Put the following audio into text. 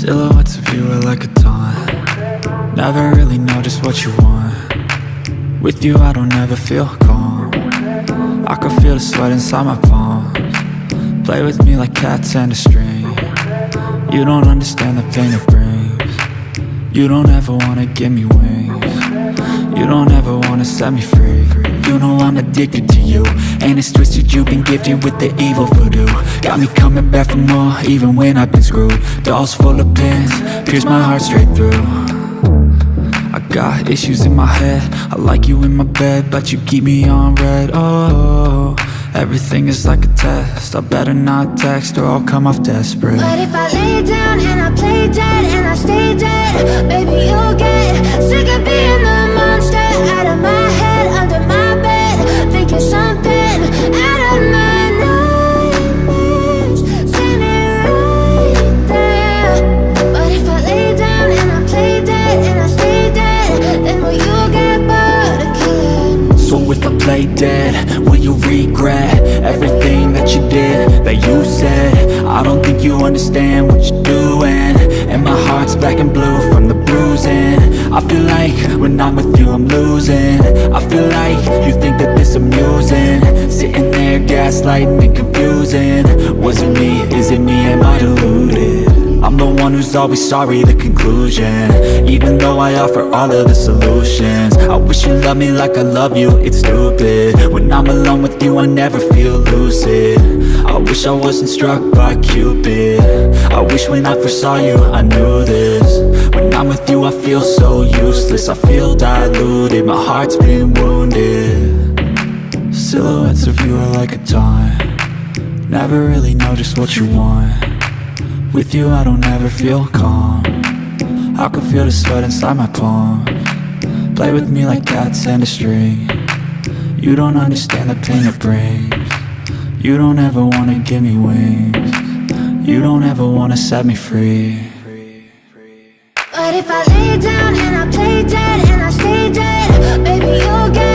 Silhouettes of you are like a taunt. Never really know just what you want. With you I don't ever feel calm. I can feel the sweat inside my palms. Play with me like cats and a string. You don't understand the pain it brings. You don't ever wanna give me wings. You don't ever wanna set me free. You know I'm addicted to you, and it's twisted, you've been gifted with the evil voodoo. Got me coming back for more, even when I've been screwed. Dolls full of pins, pierce my heart straight through. I got issues in my head, I like you in my bed, but you keep me on red. Oh, everything is like a test, I better not text or I'll come off desperate. But if I lay down and I play dead and I stay dead, baby you'll get sick of being the monster out of my head, under my bed, thinking something out of my nightmares, standing right there. But if I lay down and I play dead and I stay dead, then will you get bored of killing? So if I play dead, will you regret everything that you did, that you said? I don't think you understand what you're doing, and my heart's black and blue from the bruising. I feel like when I'm with you I'm losing. I feel like you think that this amusing, sitting there gaslighting and confusing. Was it me? Is it me? Am I deluded? I'm the one who's always sorry, the conclusion, even though I offer all of the solutions. I wish you loved me like I love you, it's stupid. When I'm alone with you I never feel lucid. I wish I wasn't struck by Cupid. I wish when I first saw you I knew this. When I'm with you I feel so useless, I feel diluted, my heart's been wounded. Silhouettes of you are like a taunt. Never really know just what you want. With you I don't ever feel calm. I can feel the sweat inside my palms. Play with me like cats and a string. You don't understand the pain it brings. You don't ever wanna give me wings. You don't ever wanna set me free. But if I lay down and I play dead and I stay dead, baby you'll get